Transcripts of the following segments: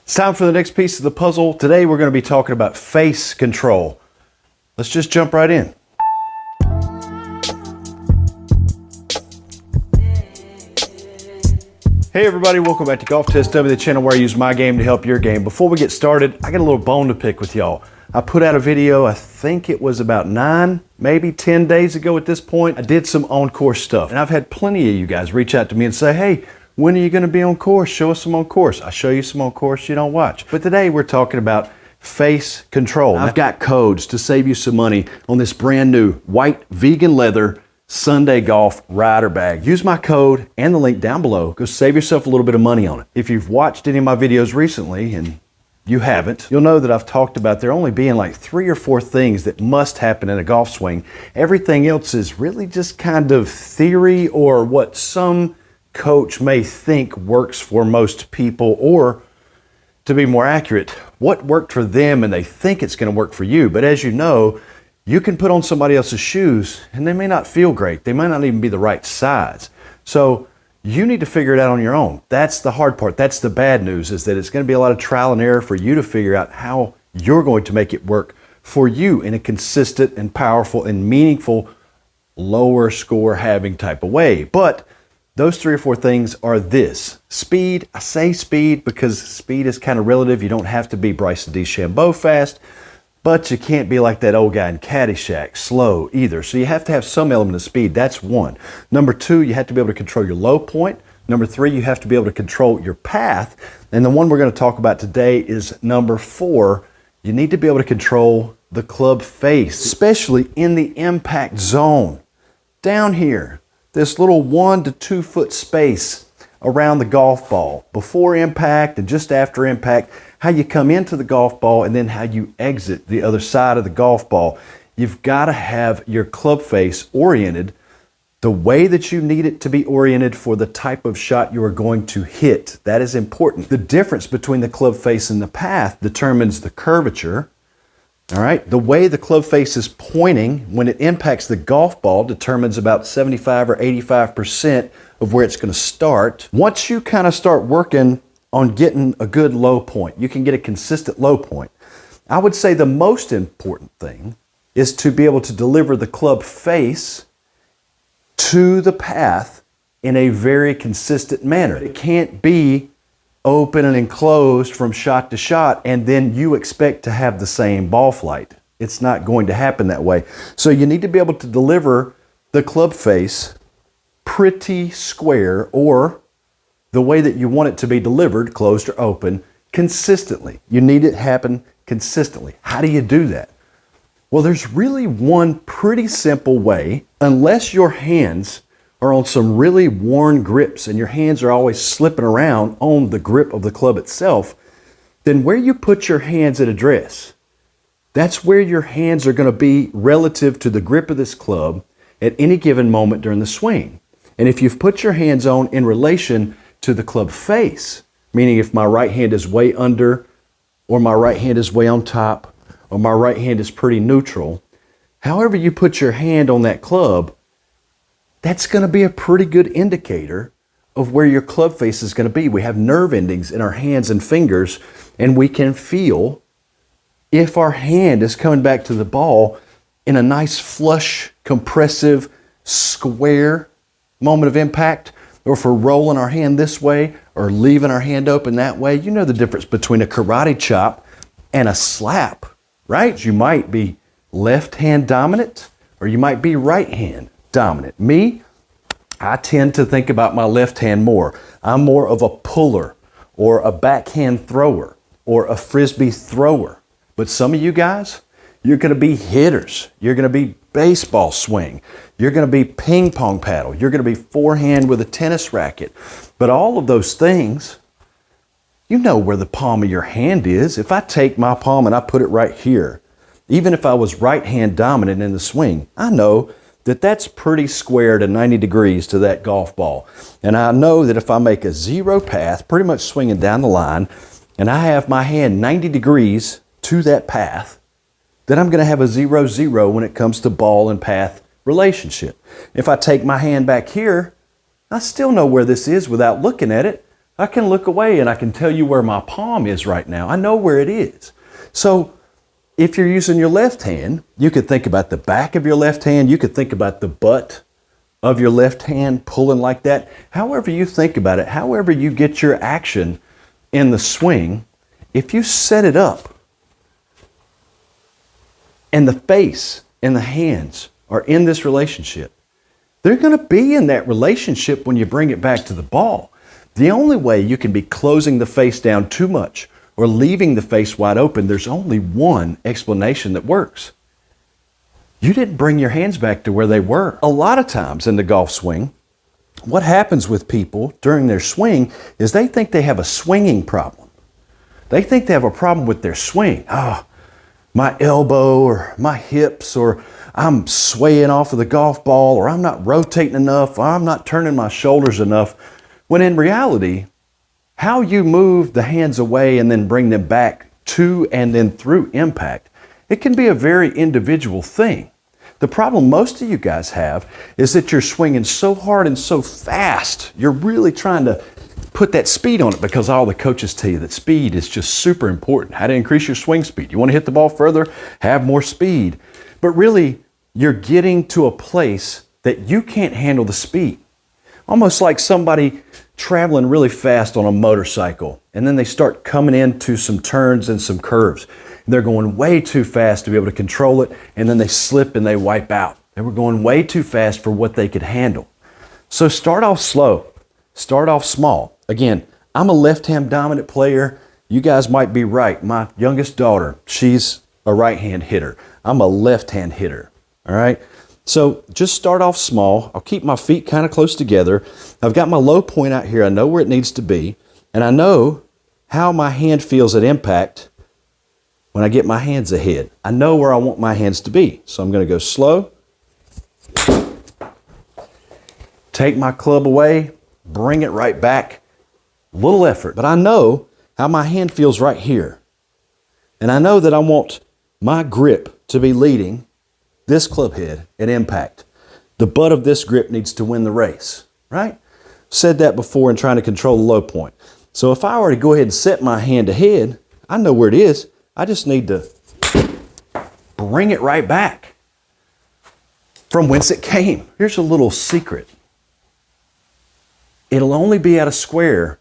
It's time for the next piece of the puzzle. Today we're going to be talking about face control. Let's just jump right in. Hey everybody, welcome back to Golf Test W, the channel where I use my game to help your game. Before we get started, I got a little bone to pick with y'all. I put out a video, I think it was about 9, maybe 10 days ago at this point. I did some on-course stuff, and I've had plenty of you guys reach out to me and say, hey, when are you going to be on course? Show us some on course. I show you some on course you don't watch. But today we're talking about face control. I've got codes to save you some money on this brand new white vegan leather Sunday Golf Rider Bag. Use my code and the link down below. Go save yourself a little bit of money on it. If you've watched any of my videos recently, and you haven't, you'll know that I've talked about there only being like 3 or 4 things that must happen in a golf swing. Everything else is really just kind of theory or what some coach may think works for most people, or to be more accurate, what worked for them and they think it's going to work for you. But as you know, you can put on somebody else's shoes and they may not feel great. They might not even be the right size. So you need to figure it out on your own. That's the hard part. That's the bad news, is that it's going to be a lot of trial and error for you to figure out how you're going to make it work for you in a consistent and powerful and meaningful lower score having type of way. But those 3 or 4 things are this. Speed. I say speed because speed is kind of relative. You don't have to be Bryson DeChambeau fast, but you can't be like that old guy in Caddyshack slow either. So you have to have some element of speed. That's one. Number 2, you have to be able to control your low point. Number 3, you have to be able to control your path. And the one we're going to talk about today is number 4. You need to be able to control the club face, especially in the impact zone. Down here, this little 1 to 2 foot space around the golf ball, before impact and just after impact, how you come into the golf ball and then how you exit the other side of the golf ball. You've got to have your club face oriented the way that you need it to be oriented for the type of shot you are going to hit. That is important. The difference between the club face and the path determines the curvature. All right, the way the club face is pointing when it impacts the golf ball determines about 75 or 85% of where it's going to start. Once you kind of start working on getting a good low point, you can get a consistent low point. I would say the most important thing is to be able to deliver the club face to the path in a very consistent manner. It can't be open and enclosed from shot to shot and then you expect to have the same ball flight. It's not going to happen that way. So you need to be able to deliver the club face pretty square, or the way that you want it to be delivered, closed or open, consistently. You need it to happen consistently. How do you do that? Well, there's really one pretty simple way, unless your hands are on some really worn grips and your hands are always slipping around on the grip of the club itself, then where you put your hands at address, that's where your hands are going to be relative to the grip of this club at any given moment during the swing. And if you've put your hands on in relation to the club face, meaning if my right hand is way under, or my right hand is way on top, or my right hand is pretty neutral, however you put your hand on that club, that's going to be a pretty good indicator of where your club face is going to be. We have nerve endings in our hands and fingers, and we can feel if our hand is coming back to the ball in a nice flush, compressive, square moment of impact, or if we're rolling our hand this way or leaving our hand open that way. You know the difference between a karate chop and a slap, right? You might be left hand dominant or you might be right hand dominant. Me, I tend to think about my left hand more. I'm more of a puller or a backhand thrower or a frisbee thrower. But some of you guys, you're going to be hitters. You're going to be baseball swing. You're going to be ping pong paddle. You're going to be forehand with a tennis racket. But all of those things, you know where the palm of your hand is. If I take my palm and I put it right here, even if I was right hand dominant in the swing, I know that that's pretty square to 90 degrees to that golf ball. And I know that if I make a zero path, pretty much swinging down the line, and I have my hand 90 degrees to that path, then I'm going to have a 0-0 when it comes to ball and path relationship. If I take my hand back here, I still know where this is without looking at it. I can look away and I can tell you where my palm is right now. I know where it is. So if you're using your left hand, you could think about the back of your left hand. You could think about the butt of your left hand pulling like that. However you think about it, however you get your action in the swing, if you set it up and the face and the hands are in this relationship, they're going to be in that relationship when you bring it back to the ball. The only way you can be closing the face down too much or leaving the face wide open, there's only one explanation that works. You didn't bring your hands back to where they were. A lot of times in the golf swing, what happens with people during their swing is they think they have a swinging problem. They think they have a problem with their swing. Oh, my elbow or my hips, or I'm swaying off of the golf ball, or I'm not rotating enough, or I'm not turning my shoulders enough. When in reality, how you move the hands away and then bring them back to and then through impact, it can be a very individual thing. The problem most of you guys have is that you're swinging so hard and so fast. You're really trying to put that speed on it because all the coaches tell you that speed is just super important. How to increase your swing speed. You want to hit the ball further, have more speed. But really, you're getting to a place that you can't handle the speed. Almost like somebody traveling really fast on a motorcycle, and then they start coming into some turns and some curves. They're going way too fast to be able to control it, and then they slip and they wipe out. They were going way too fast for what they could handle. So start off slow. Start off small. Again, I'm a left-hand dominant player. You guys might be right. My youngest daughter, she's a right-hand hitter. I'm a left-hand hitter, all right? So just start off small. I'll keep my feet kind of close together. I've got my low point out here. I know where it needs to be. And I know how my hand feels at impact when I get my hands ahead. I know where I want my hands to be. So I'm going to go slow. Take my club away. Bring it right back. Little effort. But I know how my hand feels right here. And I know that I want my grip to be leading this club head at impact. The butt of this grip needs to win the race, right? Said that before in trying to control the low point. So if I were to go ahead and set my hand ahead, I know where it is. I just need to bring it right back from whence it came. Here's a little secret. It'll only be at a square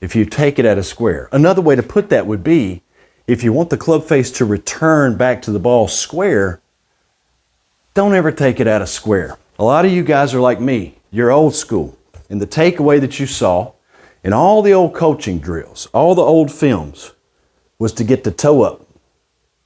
if you take it at a square. Another way to put that would be, if you want the club face to return back to the ball square, don't ever take it out of square. A lot of you guys are like me. You're old school. And the takeaway that you saw in all the old coaching drills, all the old films, was to get the toe up.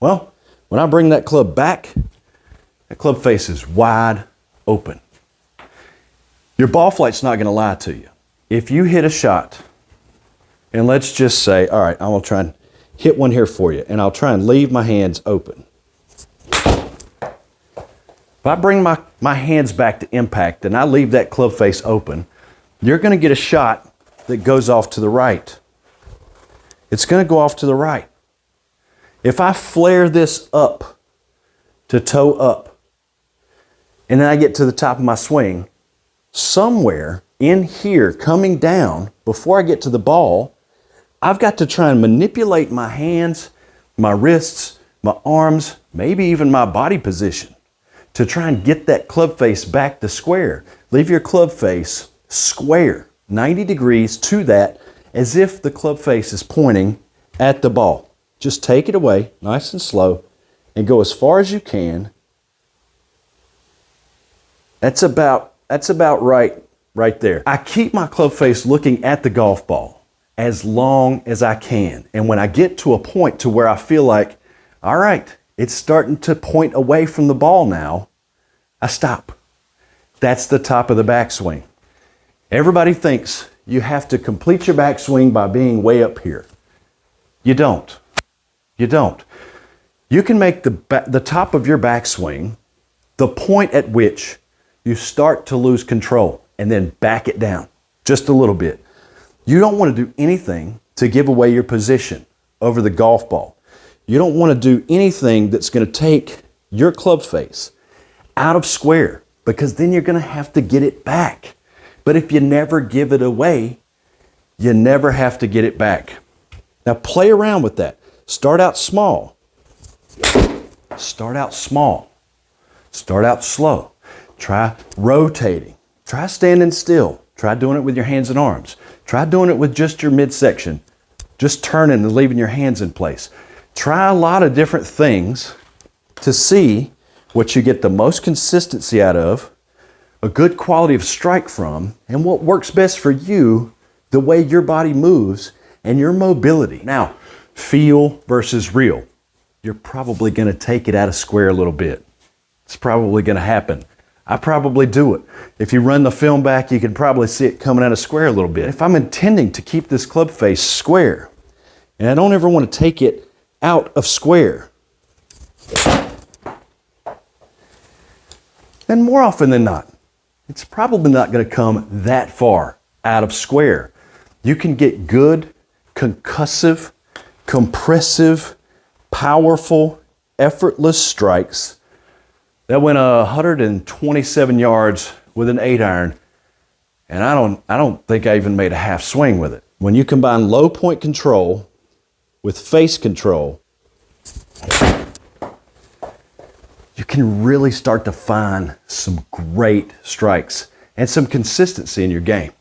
Well, when I bring that club back, that club face is wide open. Your ball flight's not going to lie to you. If you hit a shot, and let's just say, all right, I'm going to try and hit one here for you, and I'll try and leave my hands open. If I bring my hands back to impact and I leave that club face open, you're going to get a shot that goes off to the right. It's going to go off to the right. If I flare this up to toe up, and then I get to the top of my swing, somewhere in here coming down before I get to the ball, I've got to try and manipulate my hands, my wrists, my arms, maybe even my body position to try and get that club face back to square. Leave your club face square, 90 degrees to that, as if the club face is pointing at the ball. Just take it away, nice and slow, and go as far as you can. That's about right there. I keep my club face looking at the golf ball as long as I can. And when I get to a point to where I feel like, all right, it's starting to point away from the ball now, I stop. That's the top of the backswing. Everybody thinks you have to complete your backswing by being way up here. You don't. You don't. You can make the top of your backswing the point at which you start to lose control and then back it down just a little bit. You don't want to do anything to give away your position over the golf ball. You don't want to do anything that's going to take your club face out of square, because then you're going to have to get it back. But if you never give it away, you never have to get it back. Now play around with that. Start out small. Start out small. Start out slow. Try rotating. Try standing still. Try doing it with your hands and arms. Try doing it with just your midsection. Just turning and leaving your hands in place. Try a lot of different things to see what you get the most consistency out of, a good quality of strike from, and what works best for you, the way your body moves and your mobility. Now, feel versus real. You're probably going to take it out of square a little bit. It's probably going to happen. I probably do it. If you run the film back, you can probably see it coming out of square a little bit. If I'm intending to keep this club face square, and I don't ever want to take it out of square, then more often than not, it's probably not going to come that far out of square. You can get good, concussive, compressive, powerful, effortless strikes that went 127 yards with an 8-iron, and I don't think I even made a half swing with it. When you combine low point control with face control, you can really start to find some great strikes and some consistency in your game.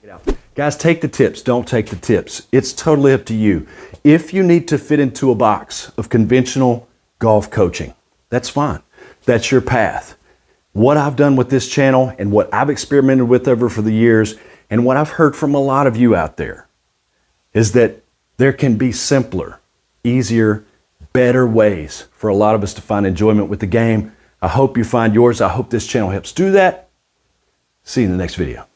Guys, take the tips, don't take the tips. It's totally up to you. If you need to fit into a box of conventional golf coaching, that's fine. That's your path. What I've done with this channel and what I've experimented with over for the years and what I've heard from a lot of you out there is that there can be simpler, easier, better ways for a lot of us to find enjoyment with the game. I hope you find yours. I hope this channel helps do that. See you in the next video.